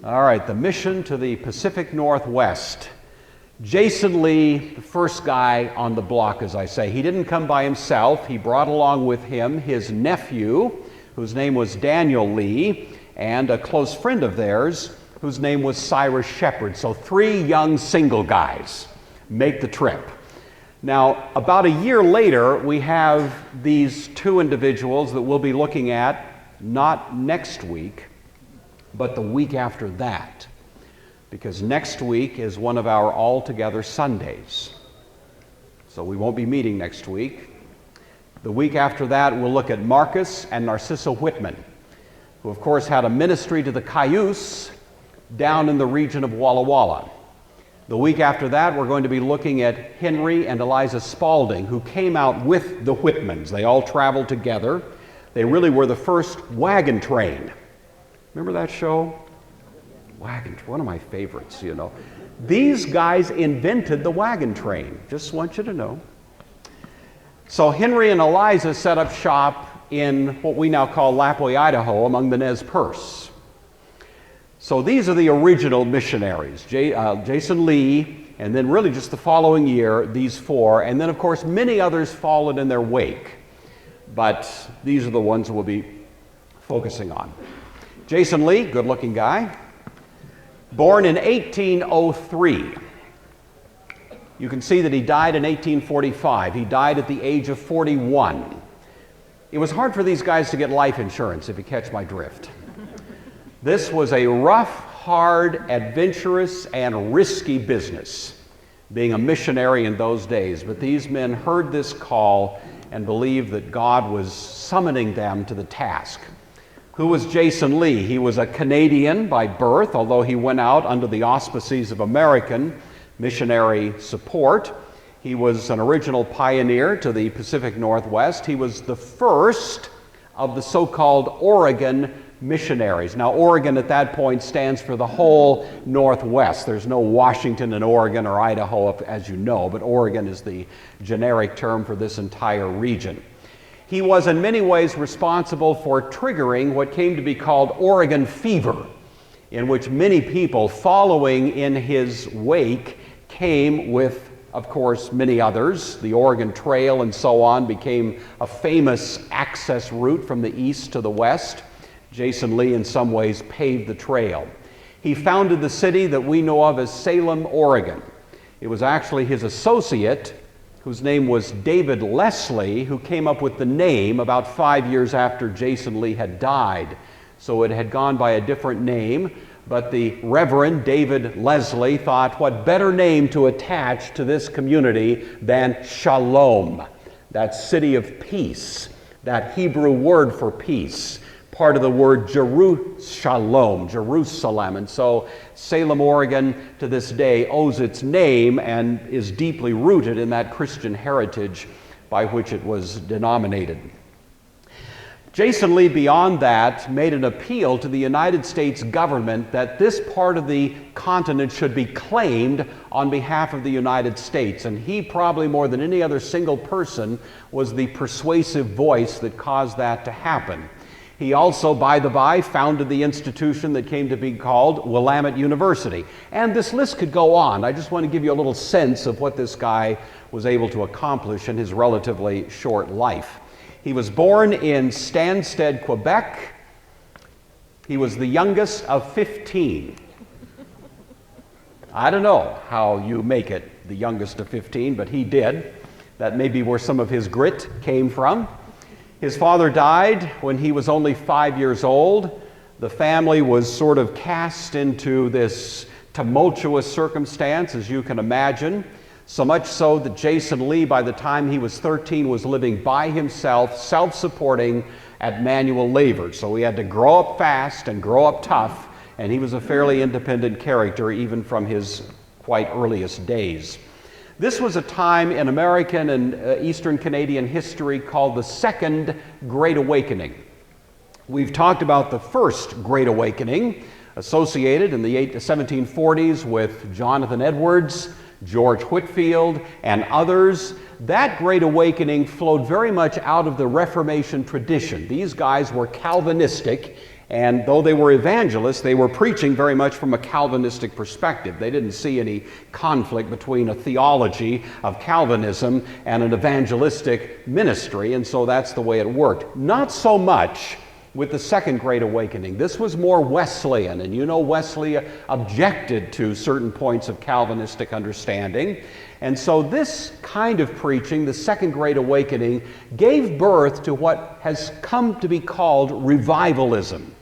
All right, the mission to the Pacific Northwest. Jason Lee, the first guy on the block, as I say. He didn't come by himself. He brought along with him his nephew, whose name was Daniel Lee, and a close friend of theirs, whose name was Cyrus Shepard. So 3 young single guys make the trip. Now, about a year later, we have these 2 individuals that we'll be looking at, not next week, but the week after that, because next week is one of our all-together Sundays. So we won't be meeting next week. The week after that, we'll look at Marcus and Narcissa Whitman, who of course had a ministry to the Cayuse down in the region of Walla Walla. The week after that, we're going to be looking at Henry and Eliza Spaulding, who came out with the Whitmans. They all traveled together. They really were the first wagon train. Remember that show? Wagon, one of my favorites, you know. These guys invented the wagon train, just want you to know. So Henry and Eliza set up shop in what we now call Lapwai, Idaho, among the Nez Perce. So these are the original missionaries, Jason Lee, and then really just the following year, these 4, and then of course many others followed in their wake. But these are the ones we'll be focusing on. Jason Lee, good-looking guy, born in 1803. You can see that he died in 1845. He died at the age of 41. It was hard for these guys to get life insurance, if you catch my drift. This was a rough, hard, adventurous, and risky business, being a missionary in those days. But these men heard this call and believed that God was summoning them to the task. Who was Jason Lee? He was a Canadian by birth, although he went out under the auspices of American missionary support. He was an original pioneer to the Pacific Northwest. He was the first of the so-called Oregon missionaries. Now, Oregon at that point stands for the whole Northwest. There's no Washington and Oregon or Idaho, as you know, but Oregon is the generic term for this entire region. He was in many ways responsible for triggering what came to be called Oregon fever, in which many people following in his wake came with, of course, many others. The Oregon Trail and so on became a famous access route from the east to the west. Jason Lee in some ways paved the trail. He founded the city that we know of as Salem, Oregon. It was actually his associate, whose name was David Leslie, who came up with the name about 5 years after Jason Lee had died. So it had gone by a different name, but the Reverend David Leslie thought, what better name to attach to this community than Shalom, that city of peace, that Hebrew word for peace, part of the word Jerusalem, Jerusalem. And so Salem, Oregon, to this day owes its name and is deeply rooted in that Christian heritage by which it was denominated. Jason Lee, beyond that, made an appeal to the United States government that this part of the continent should be claimed on behalf of the United States. And he, probably more than any other single person, was the persuasive voice that caused that to happen. He also, by the by, founded the institution that came to be called Willamette University. And this list could go on. I just want to give you a little sense of what this guy was able to accomplish in his relatively short life. He was born in Stansted, Quebec. He was the youngest of 15. I don't know how you make it the youngest of 15, but he did. That may be where some of his grit came from. His father died when he was only 5 years old. The family was sort of cast into this tumultuous circumstance, as you can imagine. So much so that Jason Lee, by the time he was 13, was living by himself, self-supporting at manual labor. So he had to grow up fast and grow up tough, and he was a fairly independent character even from his quite earliest days. This was a time in American and Eastern Canadian history called the Second Great Awakening. We've talked about the First Great Awakening, associated in the 1740s with Jonathan Edwards, George Whitefield, and others. That Great Awakening flowed very much out of the Reformation tradition. These guys were Calvinistic, And though they were evangelists, they were preaching very much from a Calvinistic perspective. They didn't see any conflict between a theology of Calvinism and an evangelistic ministry, and so that's the way it worked. Not so much with the Second Great Awakening. This was more Wesleyan, and you know Wesley objected to certain points of Calvinistic understanding. And so this kind of preaching, the Second Great Awakening, gave birth to what has come to be called revivalism.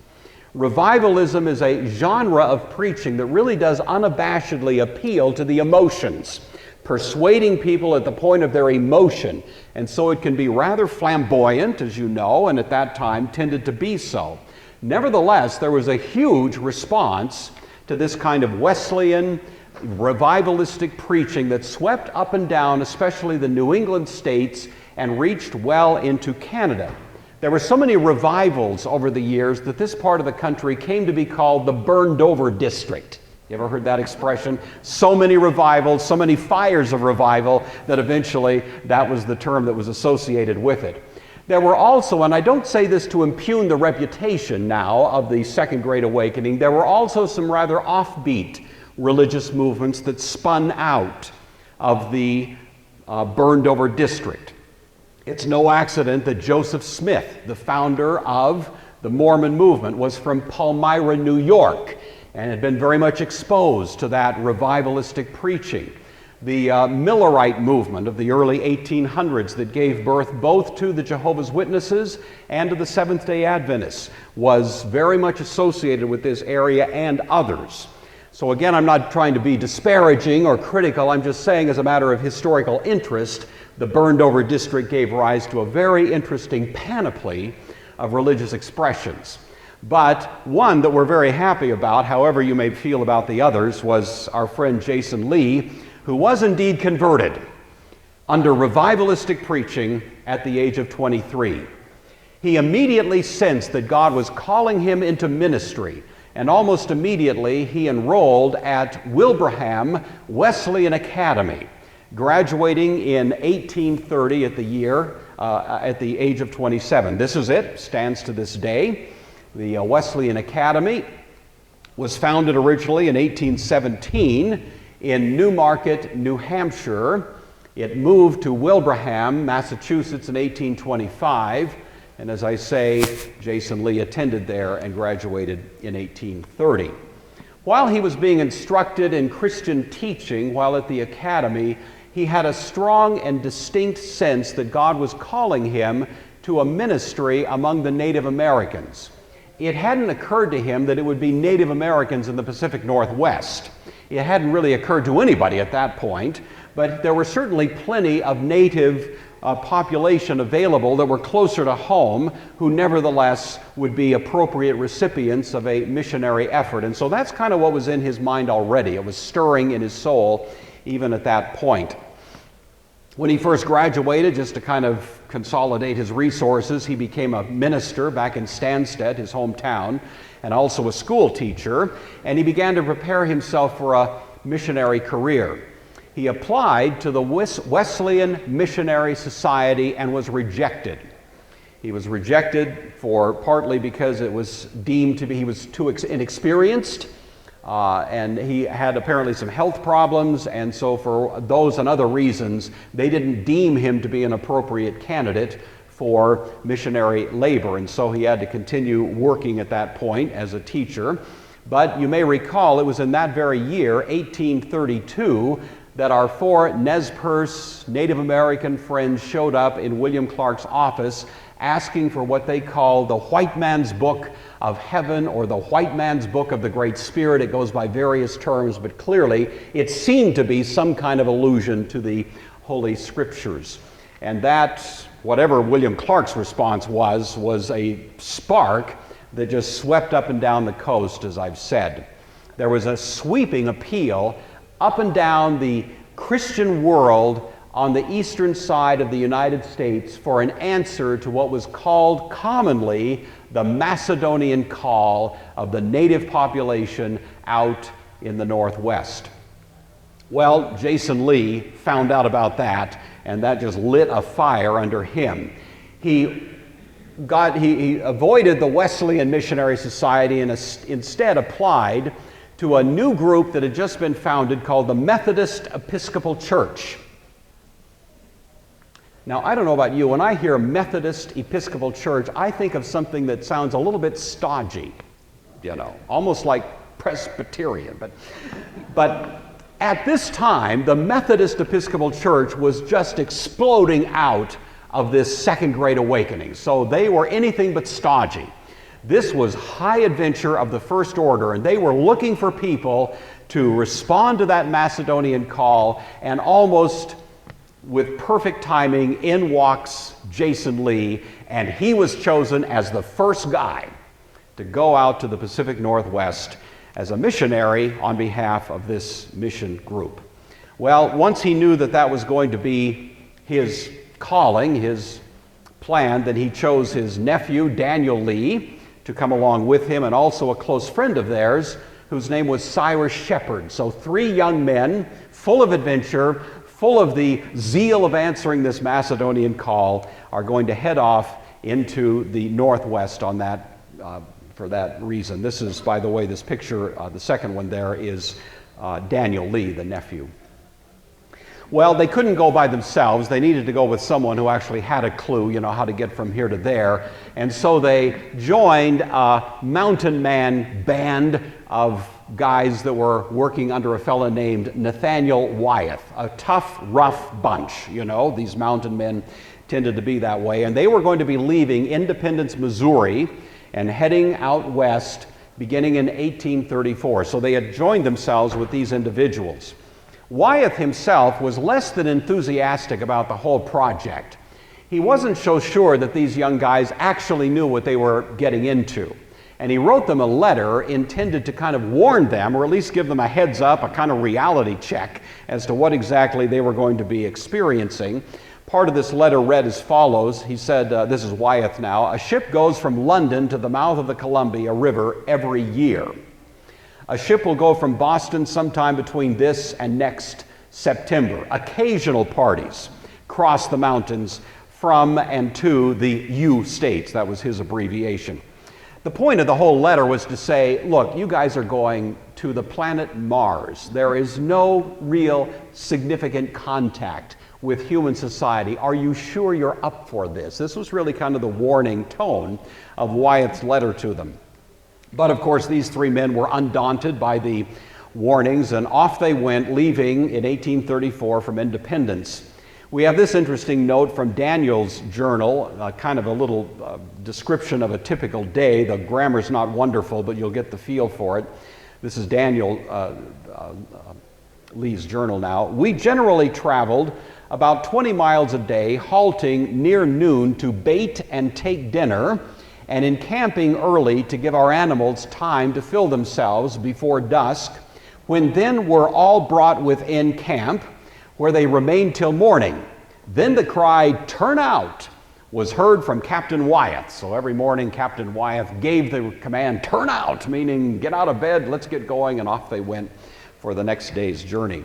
Revivalism is a genre of preaching that really does unabashedly appeal to the emotions, persuading people at the point of their emotion. And so it can be rather flamboyant, as you know, and at that time tended to be so. Nevertheless, there was a huge response to this kind of Wesleyan, revivalistic preaching that swept up and down, especially the New England states, and reached well into Canada. There were so many revivals over the years that this part of the country came to be called the burned over district. You ever heard that expression? So many revivals, so many fires of revival that eventually that was the term that was associated with it. There were also, and I don't say this to impugn the reputation now of the Second Great Awakening, there were also some rather offbeat religious movements that spun out of the burned over district. It's no accident that Joseph Smith, the founder of the Mormon movement, was from Palmyra, New York, and had been very much exposed to that revivalistic preaching. The Millerite movement of the early 1800s that gave birth both to the Jehovah's Witnesses and to the Seventh-day Adventists was very much associated with this area and others. So again, I'm not trying to be disparaging or critical. I'm just saying, as a matter of historical interest, the burned over district gave rise to a very interesting panoply of religious expressions. But one that we're very happy about, however you may feel about the others, was our friend Jason Lee, who was indeed converted under revivalistic preaching at the age of 23. He immediately sensed that God was calling him into ministry, and almost immediately he enrolled at Wilbraham Wesleyan Academy, graduating in 1830 at the age of 27. This is it, stands to this day. The Wesleyan Academy was founded originally in 1817 in Newmarket, New Hampshire. It moved to Wilbraham, Massachusetts in 1825. And as I say, Jason Lee attended there and graduated in 1830. While he was being instructed in Christian teaching while at the academy, he had a strong and distinct sense that God was calling him to a ministry among the Native Americans. It hadn't occurred to him that it would be Native Americans in the Pacific Northwest. It hadn't really occurred to anybody at that point, but there were certainly plenty of native population available that were closer to home, who nevertheless would be appropriate recipients of a missionary effort. And so that's kind of what was in his mind already. It was stirring in his soul even at that point. When he first graduated, just to kind of consolidate his resources, he became a minister back in Stansted, his hometown, and also a school teacher, and he began to prepare himself for a missionary career. He applied to the Wesleyan Missionary Society and was rejected. He was rejected partly because it was deemed to be he was too inexperienced, and he had apparently some health problems, and so for those and other reasons, they didn't deem him to be an appropriate candidate for missionary labor, and so he had to continue working at that point as a teacher. But you may recall it was in that very year, 1832, that our four Nez Perce Native American friends showed up in William Clark's office asking for what they call the White Man's Book of Heaven, or the White Man's Book of the Great Spirit. It goes by various terms, but clearly it seemed to be some kind of allusion to the Holy Scriptures. And that, whatever William Clark's response was a spark that just swept up and down the coast, as I've said. There was a sweeping appeal up and down the Christian world on the eastern side of the United States for an answer to what was called commonly the Macedonian Call of the native population out in the Northwest. Well, Jason Lee found out about that, and that just lit a fire under him. He he avoided the Wesleyan Missionary Society and instead applied to a new group that had just been founded called the Methodist Episcopal Church. Now, I don't know about you, when I hear Methodist Episcopal Church, I think of something that sounds a little bit stodgy, almost like Presbyterian. But at this time, the Methodist Episcopal Church was just exploding out of this Second Great Awakening. So they were anything but stodgy. This was high adventure of the first order, and they were looking for people to respond to that Macedonian call, and almost with perfect timing, in walks Jason Lee, and he was chosen as the first guy to go out to the Pacific Northwest as a missionary on behalf of this mission group. Well, once he knew that that was going to be his calling, his plan, then he chose his nephew, Daniel Lee, to come along with him, and also a close friend of theirs whose name was Cyrus Shepherd. So 3 young men, full of adventure, full of the zeal of answering this Macedonian call, are going to head off into the Northwest on that, for that reason. This is, by the way, this picture, the second one there is Daniel Lee, the nephew. Well, they couldn't go by themselves. They needed to go with someone who actually had a clue, how to get from here to there. And so they joined a mountain man band of guys that were working under a fellow named Nathaniel Wyeth, a tough, rough bunch. These mountain men tended to be that way. And they were going to be leaving Independence, Missouri, and heading out west beginning in 1834. So they had joined themselves with these individuals. Wyeth himself was less than enthusiastic about the whole project. He wasn't so sure that these young guys actually knew what they were getting into. And he wrote them a letter intended to kind of warn them, or at least give them a heads up, a kind of reality check as to what exactly they were going to be experiencing. Part of this letter read as follows. He said, this is Wyeth now, "A ship goes from London to the mouth of the Columbia River every year. A ship will go from Boston sometime between this and next September. Occasional parties cross the mountains from and to the U states." That was his abbreviation. The point of the whole letter was to say, look, you guys are going to the planet Mars. There is no real significant contact with human society. Are you sure you're up for this? This was really kind of the warning tone of Wyeth's letter to them. But of course, these 3 men were undaunted by the warnings, and off they went, leaving in 1834 from Independence. We have this interesting note from Daniel's journal, kind of a little description of a typical day. The grammar's not wonderful, but you'll get the feel for it. This is Daniel Lee's journal now. "We generally traveled about 20 miles a day, halting near noon to bait and take dinner, and encamping early to give our animals time to fill themselves before dusk, when then were all brought within camp, where they remained till morning. Then the cry, 'Turn out,' was heard from Captain Wyeth." So every morning Captain Wyeth gave the command, "Turn out," meaning get out of bed, let's get going, and off they went for the next day's journey.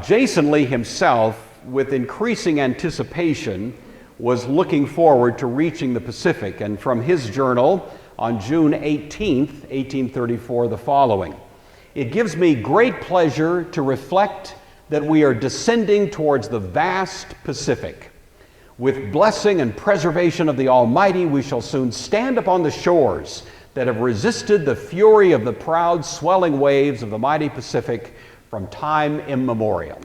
Jason Lee himself, with increasing anticipation, was looking forward to reaching the Pacific, and from his journal on June 18th, 1834, the following: "It gives me great pleasure to reflect that we are descending towards the vast Pacific. With blessing and preservation of the Almighty, we shall soon stand upon the shores that have resisted the fury of the proud swelling waves of the mighty Pacific from time immemorial."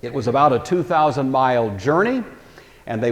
It was about a 2,000-mile journey, and they